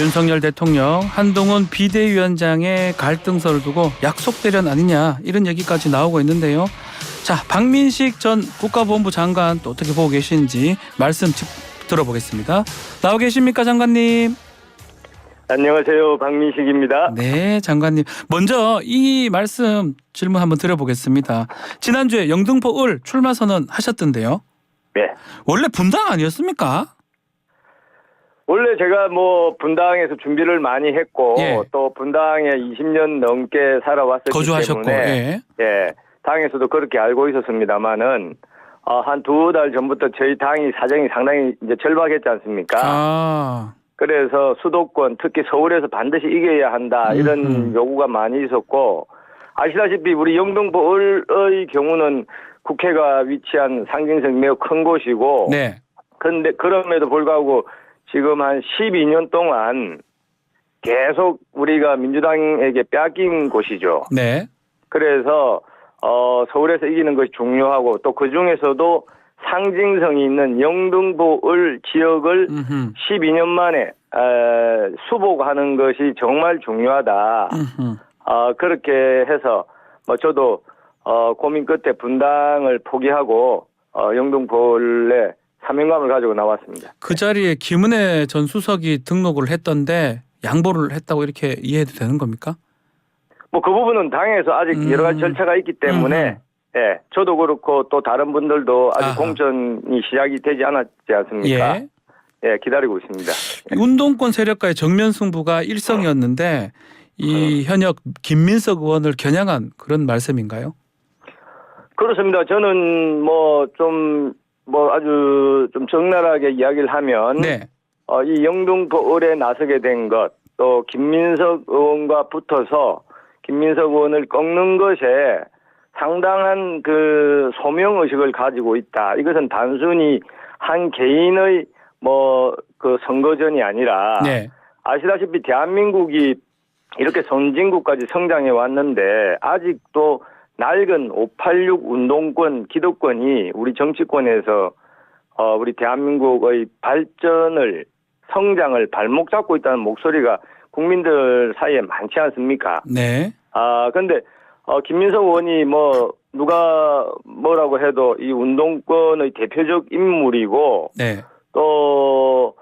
윤석열 대통령 한동훈 비대위원장의 갈등설을 두고 약속 대련 아니냐 이런 얘기까지 나오고 있는데요. 자, 박민식 전 국가보훈부 장관 또 어떻게 보고 계신지 말씀 들어보겠습니다. 나와 계십니까, 장관님? 안녕하세요. 박민식입니다. 네, 장관님. 먼저 이 말씀 질문 한번 드려보겠습니다. 지난주에 영등포 을 출마 선언 하셨던데요. 네. 원래 분당 아니었습니까? 원래 제가 분당에서 준비를 많이 했고 예. 또 분당에 20년 넘게 살아왔었기 거주하셨고, 때문에 당에서도 그렇게 알고 있었습니다만은 한 2달 전부터 저희 당이 사정이 상당히 이제 절박했지 않습니까? 그래서 수도권 특히 서울에서 반드시 이겨야 한다 이런 요구가 많이 있었고 아시다시피 우리 영등포을의 경우는 국회가 위치한 상징성이 매우 큰 곳이고 그런데 그럼에도 불구하고 지금 한 12년 동안 계속 우리가 민주당에게 빼앗긴 곳이죠. 네. 그래서 서울에서 이기는 것이 중요하고 또 그중에서도 상징성이 있는 영등포을 지역을 12년 만에 수복하는 것이 정말 중요하다. 그렇게 해서 저도 고민 끝에 분당을 포기하고 영등포을에 사명감을 가지고 나왔습니다. 그 자리에 김은혜 전 수석이 등록을 했던데 양보를 했다고 이렇게 이해해도 되는 겁니까? 그 부분은 당에서 아직 여러 가지 절차가 있기 때문에 저도 그렇고 또 다른 분들도 아직 공천이 시작이 되지 않았지 않습니까? 기다리고 있습니다. 운동권 세력과의 정면 승부가 일성이었는데 이 현역 김민석 의원을 겨냥한 그런 말씀인가요? 그렇습니다. 저는 아주 좀 적나라하게 이야기를 하면 이 영등포을에 나서게 된 것, 또 김민석 의원과 붙어서 김민석 의원을 꺾는 것에 상당한 그 소명의식을 가지고 있다. 이것은 단순히 한 개인의 그 선거전이 아니라 아시다시피 대한민국이 이렇게 선진국까지 성장해 왔는데 아직도 낡은 586 운동권, 기득권이 우리 정치권에서 우리 대한민국의 발전을, 성장을 발목 잡고 있다는 목소리가 국민들 사이에 많지 않습니까? 그런데 김민석 의원이 누가 뭐라고 해도 이 운동권의 대표적 인물이고 또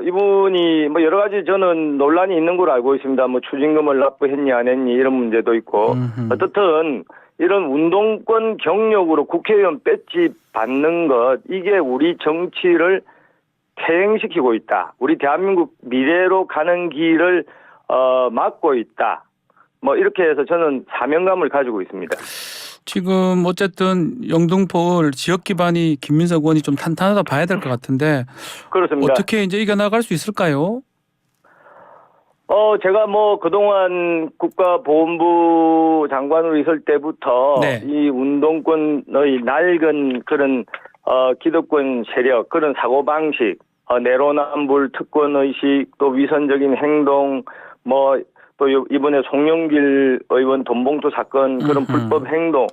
이분이 여러 가지 저는 논란이 있는 걸 알고 있습니다. 추징금을 납부했니 안 했니 이런 문제도 있고 어떻든 이런 운동권 경력으로 국회의원 배지 받는 것 이게 우리 정치를 퇴행시키고 있다. 우리 대한민국 미래로 가는 길을 막고 있다. 이렇게 해서 저는 사명감을 가지고 있습니다. 지금 어쨌든 영등포을 지역 기반이 김민석 의원이 좀 탄탄하다 봐야 될 것 같은데 그렇습니다. 어떻게 이제 이겨나갈 수 있을까요? 제가 그동안 국가보훈부 장관으로 있을 때부터 이 운동권의 낡은 그런 기득권 세력, 그런 사고방식, 내로남불 특권의식, 또 위선적인 행동, 또 이번에 송영길 의원 돈봉투 사건 그런 불법 행동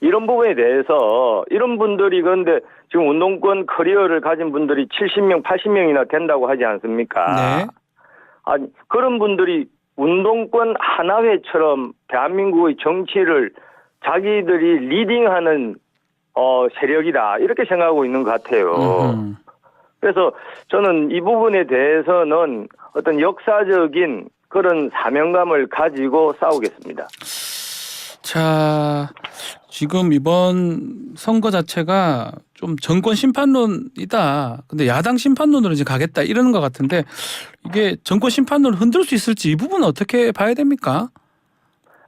이런 부분에 대해서 이런 분들이 그런데 지금 운동권 커리어를 가진 분들이 70명, 80명이나 된다고 하지 않습니까? 아니 그런 분들이 운동권 하나회처럼 대한민국의 정치를 자기들이 리딩하는 세력이다 이렇게 생각하고 있는 것 같아요. 그래서 저는 이 부분에 대해서는 어떤 역사적인 그런 사명감을 가지고 싸우겠습니다. 자, 지금 이번 선거 자체가 좀 정권 심판론이다. 근데 야당 심판론으로 이제 가겠다 이러는 것 같은데 이게 정권 심판론을 흔들 수 있을지 이 부분은 어떻게 봐야 됩니까?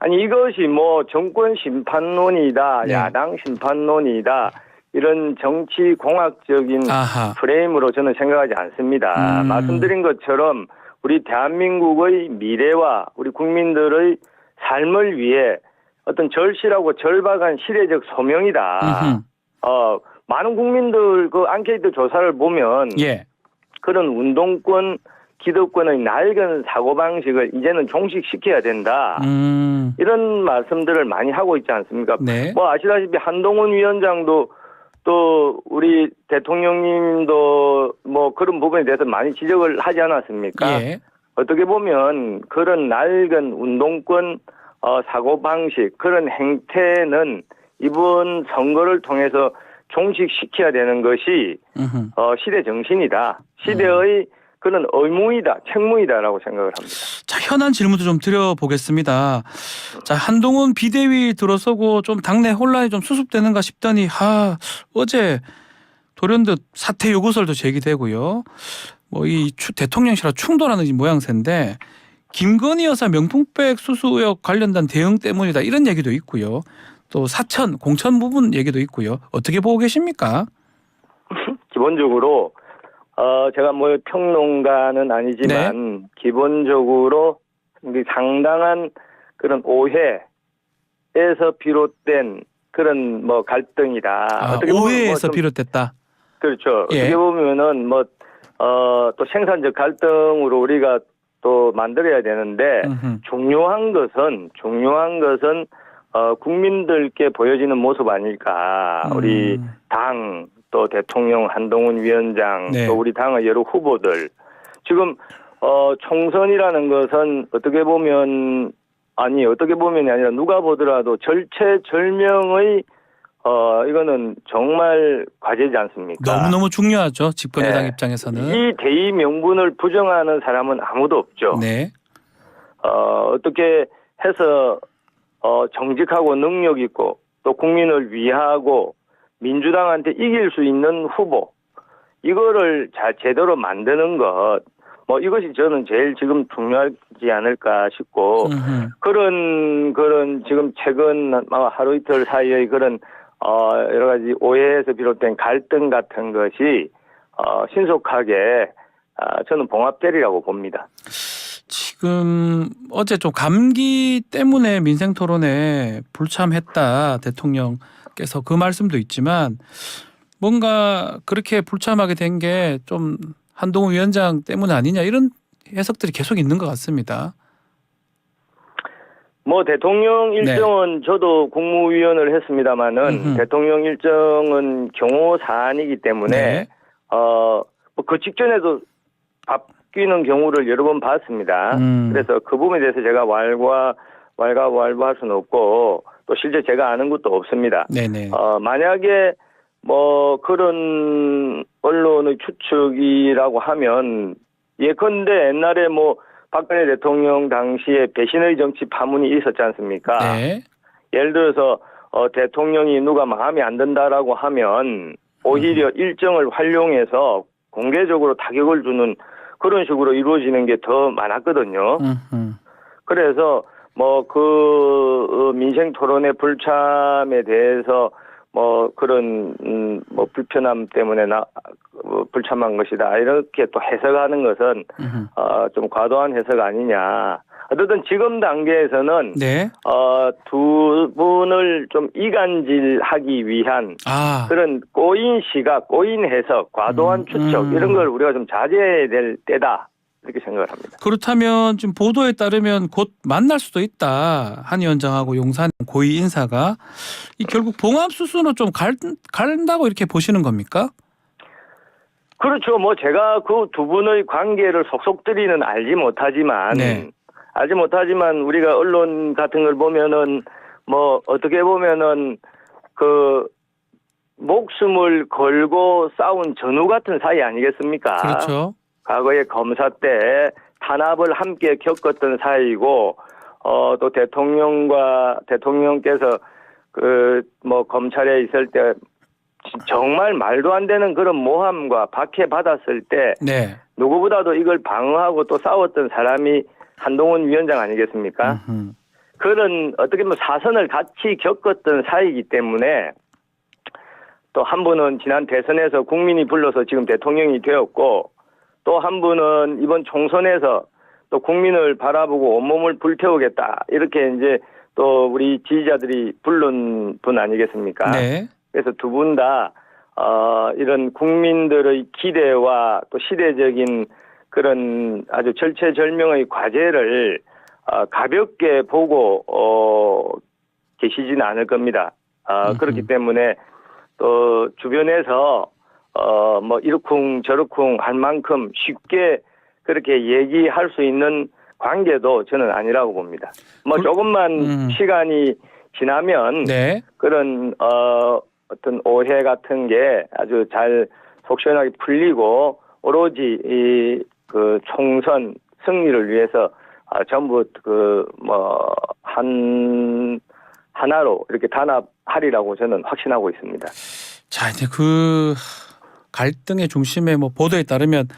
아니 이것이 정권 심판론이다, 야당 심판론이다 이런 정치 공학적인 프레임으로 저는 생각하지 않습니다. 말씀드린 것처럼 우리 대한민국의 미래와 우리 국민들의 삶을 위해 어떤 절실하고 절박한 시대적 소명이다. 많은 국민들 그 앙케이트 조사를 보면 그런 운동권, 기득권의 낡은 사고방식을 이제는 종식시켜야 된다. 이런 말씀들을 많이 하고 있지 않습니까? 아시다시피 한동훈 위원장도 또 우리 대통령님도 그런 부분에 대해서 많이 지적을 하지 않았습니까? 어떻게 보면 그런 낡은 운동권 사고방식 그런 행태는 이번 선거를 통해서 종식시켜야 되는 것이 시대 정신이다. 시대의 그런 의무이다, 책무이다라고 생각을 합니다. 자, 현안 질문도 좀 드려보겠습니다. 자, 한동훈 비대위 들어서고 좀 당내 혼란이 좀 수습되는가 싶더니 어제 돌연듯 사퇴 요구설도 제기되고요. 뭐 이 대통령실과 충돌하는 모양새인데 김건희 여사 명품백 수수 의혹 관련된 대응 때문이다 이런 얘기도 있고요. 또 사천, 공천 부분 얘기도 있고요. 어떻게 보고 계십니까? 기본적으로 제가 뭐 평론가는 아니지만 기본적으로 상당한 그런 오해에서 비롯된 그런 뭐 갈등이다. 어떻게 보면 오해에서 비롯됐다. 그렇죠. 예. 어떻게 보면은 또 생산적 갈등으로 우리가 또 만들어야 되는데 중요한 것은 국민들께 보여지는 모습 아닐까. 우리 당 또 대통령 한동훈 위원장 또 우리 당의 여러 후보들 지금 총선이라는 것은 어떻게 보면이 아니라 누가 보더라도 절체절명의 이거는 정말 과제지 않습니까? 너무너무 중요하죠. 집권 여당 입장에서는. 이 대의 명분을 부정하는 사람은 아무도 없죠. 네. 어떻게 해서 정직하고 능력 있고 또 국민을 위하고 민주당한테 이길 수 있는 후보 이거를 제대로 만드는 것 이것이 저는 제일 지금 중요하지 않을까 싶고 그런 지금 최근 하루 이틀 사이의 그런 여러 가지 오해에서 비롯된 갈등 같은 것이 신속하게 저는 봉합되리라고 봅니다. 지금 어제 좀 감기 때문에 민생 토론에 불참했다 대통령께서 그 말씀도 있지만 뭔가 그렇게 불참하게 된 게 좀 한동훈 위원장 때문 아니냐 이런 해석들이 계속 있는 것 같습니다. 대통령 일정은 저도 국무위원을 했습니다마는 대통령 일정은 경호 사안이기 때문에 그 직전에도 바뀌는 경우를 여러 번 봤습니다. 그래서 그 부분에 대해서 제가 왈가왈부할 수는 없고 또 실제 제가 아는 것도 없습니다. 네네. 만약에 그런 언론의 추측이라고 하면 예컨대 옛날에 박근혜 대통령 당시에 배신의 정치 파문이 있었지 않습니까? 네. 예를 들어서 대통령이 누가 마음에 안 든다라고 하면 오히려 일정을 활용해서 공개적으로 타격을 주는 그런 식으로 이루어지는 게 더 많았거든요. 그래서 민생 토론의 불참에 대해서 그런 불편함 때문에 불참한 것이다 이렇게 또 해석하는 것은 좀 과도한 해석 아니냐. 어쨌든 지금 단계에서는 두 분을 좀 이간질하기 위한 그런 꼬인 시각, 꼬인 해석, 과도한 추측 이런 걸 우리가 좀 자제해야 될 때다 이렇게 생각을 합니다. 그렇다면 지금 보도에 따르면 곧 만날 수도 있다. 한 위원장하고 용산 고위 인사가 이 결국 봉합 수순으로 좀 갈린다고 이렇게 보시는 겁니까? 그렇죠. 제가 그 두 분의 관계를 속속들이는 알지 못하지만 우리가 언론 같은 걸 보면은 어떻게 보면은 그 목숨을 걸고 싸운 전우 같은 사이 아니겠습니까? 그렇죠. 과거에 검사 때 탄압을 함께 겪었던 사이고 또 대통령께서 검찰에 있을 때 정말 말도 안 되는 그런 모함과 박해 받았을 때 누구보다도 이걸 방어하고 또 싸웠던 사람이 한동훈 위원장 아니겠습니까? 그런 어떻게 보면 사선을 같이 겪었던 사이이기 때문에 또 한 분은 지난 대선에서 국민이 불러서 지금 대통령이 되었고 또 한 분은 이번 총선에서 또 국민을 바라보고 온몸을 불태우겠다 이렇게 이제 또 우리 지지자들이 부른 분 아니겠습니까? 그래서 두 분 다 이런 국민들의 기대와 또 시대적인 그런 아주 절체절명의 과제를 가볍게 보고 계시지는 않을 겁니다. 그렇기 때문에 또 주변에서 이러쿵 저러쿵 할 만큼 쉽게 그렇게 얘기할 수 있는 관계도 저는 아니라고 봅니다. 뭐 조금만 시간이 지나면 네. 그런 어떤 오해 같은 게 아주 잘 속 시원하게 풀리고 오로지 이 그 총선 승리를 위해서 전부 하나로 이렇게 단합하리라고 저는 확신하고 있습니다. 자, 이제 그 갈등의 중심에 뭐 보도에 따르면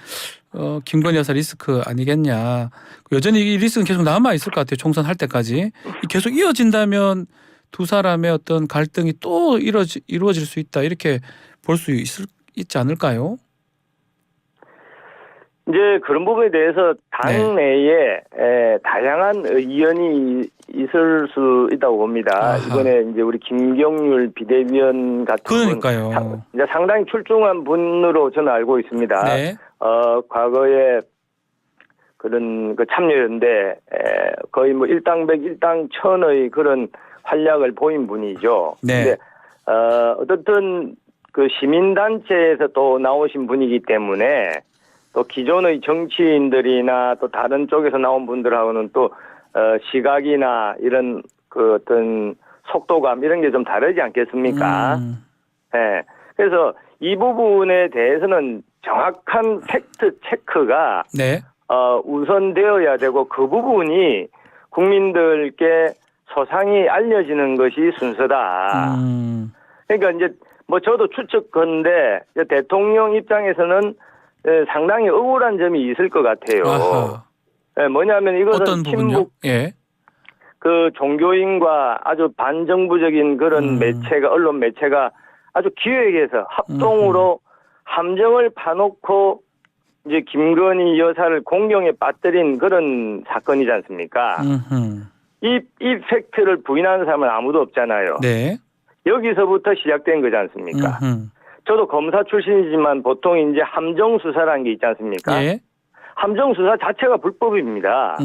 김건희 여사 리스크 아니겠냐. 여전히 이 리스크는 계속 남아 있을 것 같아요. 총선 할 때까지. 계속 이어진다면 두 사람의 어떤 갈등이 또 이루어질 수 있다. 이렇게 볼 수 있지 않을까요? 이제 그런 부분에 대해서 당내에 다양한 의견이 있을 수 있다고 봅니다. 아하. 이번에 이제 우리 김경률 비대위원 같은 그러니까요. 분, 이제 상당히 출중한 분으로 저는 알고 있습니다. 네. 과거에 그런 그 참여연대 거의 뭐 일당백 일당천의 그런 활약을 보인 분이죠. 네. 근데 어떻든 그 시민단체에서 또 나오신 분이기 때문에 또 기존의 정치인들이나 또 다른 쪽에서 나온 분들하고는 또 시각이나 이런 그 어떤 속도감 이런 게 좀 다르지 않겠습니까? 네. 그래서 이 부분에 대해서는 정확한 팩트 체크가 네. 우선되어야 되고 그 부분이 국민들께 소상히 알려지는 것이 순서다. 그러니까 이제 뭐 저도 추측컨대 대통령 입장에서는 상당히 억울한 점이 있을 것 같아요. 네, 뭐냐면 이것은 어떤 부분요? 친북 예. 그 종교인과 아주 반정부적인 그런 매체가 언론 매체가 아주 기획해서 합동으로 함정을 파놓고 이제 김건희 여사를 공경에 빠뜨린 그런 사건이지 않습니까? 이 팩트를 부인하는 사람은 아무도 없잖아요. 네. 여기서부터 시작된 거지 않습니까? 저도 검사 출신이지만 보통 이제 함정 수사라는 게 있지 않습니까? 예. 함정 수사 자체가 불법입니다.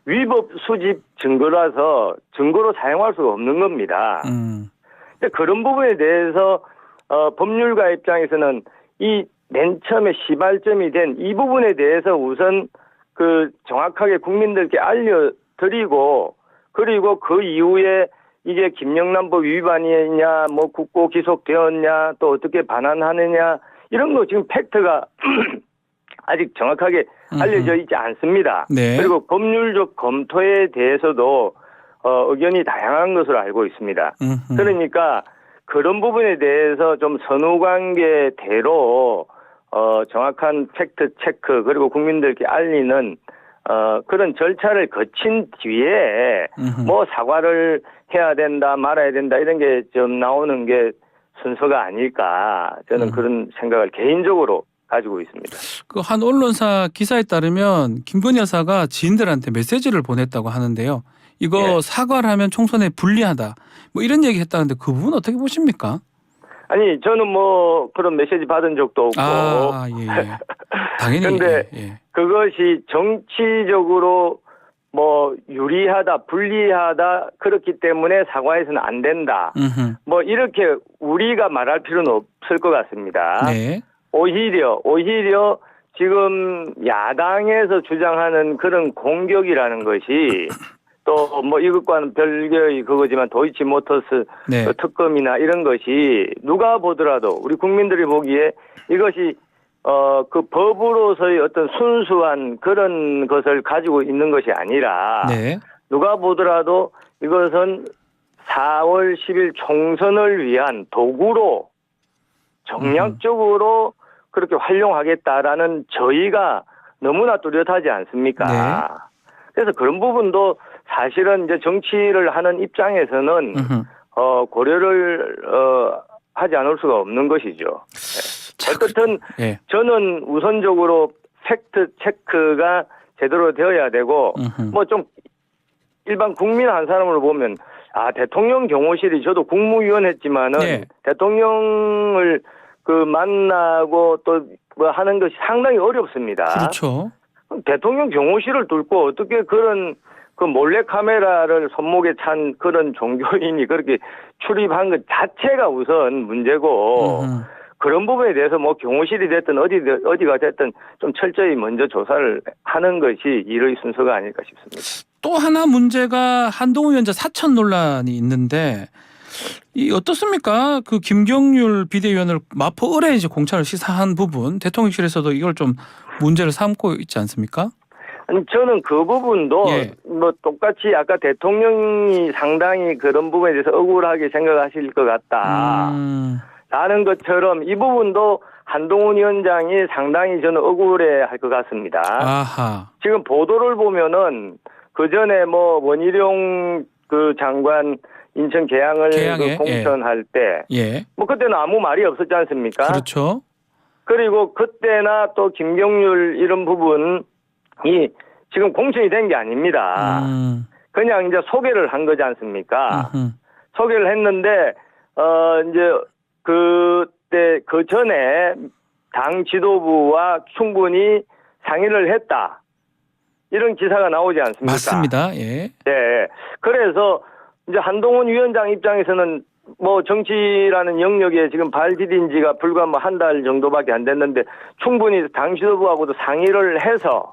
위법 수집 증거라서 증거로 사용할 수가 없는 겁니다. 근데 그런 부분에 대해서 법률가 입장에서는 이 맨 처음에 시발점이 된 이 부분에 대해서 우선 그 정확하게 국민들께 알려드리고 그리고 그 이후에 이게 김영란법 위반이냐 뭐 국고 기소되었냐 또 어떻게 반환하느냐 이런 거 지금 팩트가 아직 정확하게 알려져 있지 않습니다. 네. 그리고 법률적 검토에 대해서도 의견이 다양한 것으로 알고 있습니다. 그러니까 그런 부분에 대해서 좀 선후관계대로 정확한 팩트 체크 그리고 국민들께 알리는 그런 절차를 거친 뒤에 뭐 사과를 해야 된다 말아야 된다 이런 게 좀 나오는 게 순서가 아닐까 저는 그런 생각을 개인적으로 가지고 있습니다. 그 한 언론사 기사에 따르면 김건희 여사가 지인들한테 메시지를 보냈다고 하는데요. 이거 예. 사과를 하면 총선에 불리하다. 뭐 이런 얘기 했다는데 그 부분 어떻게 보십니까? 아니 저는 뭐 그런 메시지 받은 적도 없고 예. 당연히 근데 예. 그것이 정치적으로 뭐 유리하다 불리하다 그렇기 때문에 사과해서는 안 된다. 뭐 이렇게 우리가 말할 필요는 없을 것 같습니다. 네. 오히려 지금 야당에서 주장하는 그런 공격이라는 것이 또 뭐 이것과는 별개의 그거지만 도이치모터스 네. 그 특검이나 이런 것이 누가 보더라도 우리 국민들이 보기에 이것이 그 법으로서의 어떤 순수한 그런 것을 가지고 있는 것이 아니라 네. 누가 보더라도 이것은 4월 10일 총선을 위한 도구로 정략적으로 그렇게 활용하겠다라는 저희가 너무나 뚜렷하지 않습니까? 네. 그래서 그런 부분도 사실은 이제 정치를 하는 입장에서는 고려를 하지 않을 수가 없는 것이죠. 어쨌든 예. 저는 우선적으로 팩트 체크가 제대로 되어야 되고 뭐 좀 일반 국민 한 사람으로 보면 대통령 경호실이 저도 국무위원 했지만은 네. 대통령을 그 만나고 또 뭐 하는 것이 상당히 어렵습니다. 그렇죠. 대통령 경호실을 뚫고 어떻게 그런 그 몰래 카메라를 손목에 찬 그런 종교인이 그렇게 출입한 것 자체가 우선 문제고 그런 부분에 대해서 뭐 경호실이 됐든 어디가 됐든 좀 철저히 먼저 조사를 하는 것이 일의 순서가 아닐까 싶습니다. 또 하나 문제가 한동훈 위원장 사천 논란이 있는데 이 어떻습니까? 그 김경률 비대위원을 마포 을에 이제 공차를 시사한 부분 대통령실에서도 이걸 좀 문제를 삼고 있지 않습니까? 아니, 저는 그 부분도 뭐 똑같이 아까 대통령이 상당히 그런 부분에 대해서 억울하게 생각하실 것 같다. 라는 것처럼 이 부분도 한동훈 위원장이 상당히 저는 억울해할 것 같습니다. 아하. 지금 보도를 보면은 그 전에 뭐 원희룡 그 장관 인천 계양을 그 공천할 때, 뭐 그때는 아무 말이 없었지 않습니까? 그렇죠. 그리고 그때나 또 김경률 이런 부분이 지금 공천이 된 게 아닙니다. 그냥 이제 소개를 한 거지 않습니까? 소개를 했는데 이제 그때 그 전에 당 지도부와 충분히 상의를 했다. 이런 기사가 나오지 않습니까? 맞습니다. 예. 네. 그래서 이제 한동훈 위원장 입장에서는 뭐 정치라는 영역에 지금 발 디딘 지가 불과 뭐 한 달 정도밖에 안 됐는데 충분히 당 지도부하고도 상의를 해서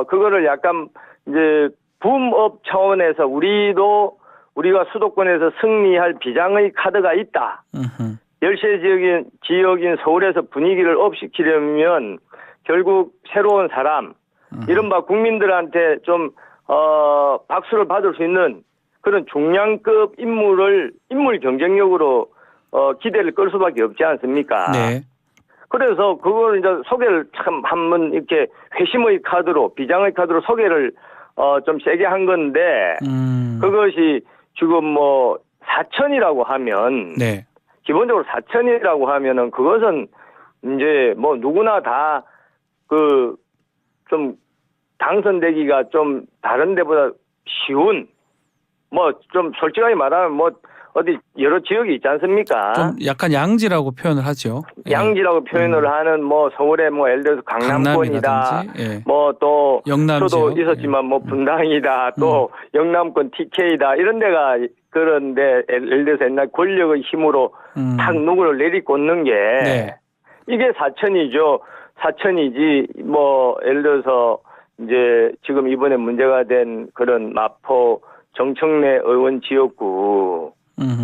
그거를 약간 이제 붐업 차원에서 우리가 수도권에서 승리할 비장의 카드가 있다. 열세 지역인 서울에서 분위기를 업시키려면 결국 새로운 사람, 이른바 국민들한테 좀 박수를 받을 수 있는 그런 중량급 인물 경쟁력으로 기대를 끌 수밖에 없지 않습니까? 네. 그래서 그걸 이제 소개를 참 한번 이렇게 회심의 카드로 비장의 카드로 소개를 좀 세게 한 건데 그것이 지금 뭐 사천이라고 하면 기본적으로 사천이라고 하면은 그것은 이제 뭐 누구나 다 그 좀 당선되기가 좀 다른 데보다 쉬운 뭐 좀 솔직하게 말하면 뭐 어디 여러 지역이 있지 않습니까? 좀 약간 양지라고 표현을 하죠. 양지라고 표현을 하는 뭐 서울에 뭐 예를 들어서 강남권이다. 뭐 또 저도 있었지만 뭐 분당이다. 또 영남권 TK다. 이런 데가 그런데 예를 들어서 옛날 권력의 힘으로 탁 누구를 내리꽂는 게 이게 사천이죠. 사천이지 뭐 예를 들어서 이제 지금 이번에 문제가 된 그런 마포 정청래 의원 지역구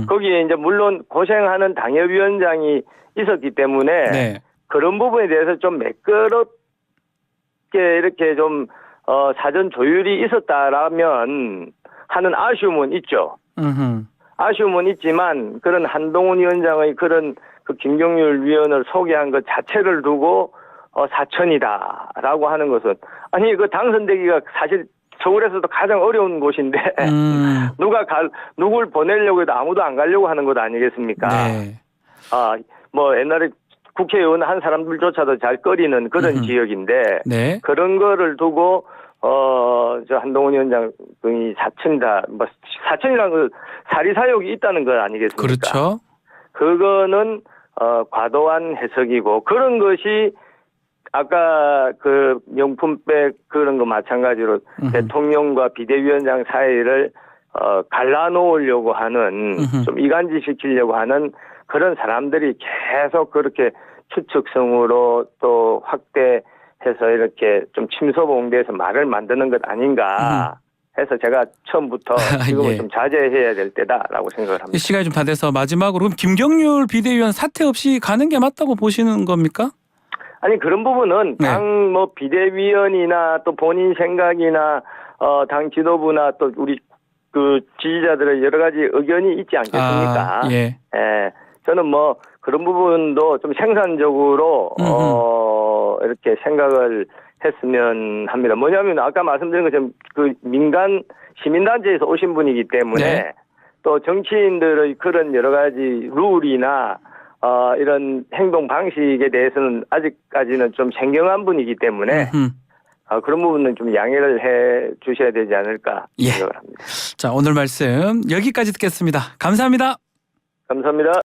거기에 이제 물론 고생하는 당협위원장이 있었기 때문에 그런 부분에 대해서 좀 매끄럽게 이렇게 좀 사전 조율이 있었다라면 하는 아쉬움은 있죠. 아쉬움은 있지만 그런 한동훈 위원장의 그런 그 김경률 위원을 소개한 것 자체를 두고 사천이다라고 하는 것은 아니 그 당선되기가 사실 서울에서도 가장 어려운 곳인데 누굴 보내려고 해도 아무도 안 가려고 하는 것 아니겠습니까? 뭐 옛날에 국회의원 한 사람들조차도 잘 꺼리는 그런 지역인데 그런 거를 두고 저 한동훈 위원장이 사천이다. 뭐 사천이라는 그 사리사욕이 있다는 것 아니겠습니까? 그렇죠. 그거는 과도한 해석이고 그런 것이 아까 그 명품백 그런 거 마찬가지로 대통령과 비대위원장 사이를 갈라놓으려고 하는 좀 이간질시키려고 하는 그런 사람들이 계속 그렇게 추측성으로 또 확대해서 이렇게 좀 침소봉대해서 말을 만드는 것 아닌가 해서 제가 처음부터 지금은 좀 자제해야 될 때다라고 생각을 합니다. 시간이 좀 다 돼서 마지막으로 그럼 김경률 비대위원 사퇴 없이 가는 게 맞다고 보시는 겁니까? 아니 그런 부분은 당 뭐 비대위원이나 또 본인 생각이나 당 지도부나 또 우리 그 지지자들의 여러 가지 의견이 있지 않겠습니까? 저는 뭐 그런 부분도 좀 생산적으로 이렇게 생각을 했으면 합니다. 뭐냐면 아까 말씀드린 것처럼 그 민간 시민단체에서 오신 분이기 때문에 또 정치인들의 그런 여러 가지 룰이나 이런 행동 방식에 대해서는 아직까지는 좀 생경한 분이기 때문에 그런 부분은 좀 양해를 해 주셔야 되지 않을까 생각을 합니다. 자, 오늘 말씀 여기까지 듣겠습니다. 감사합니다. 감사합니다.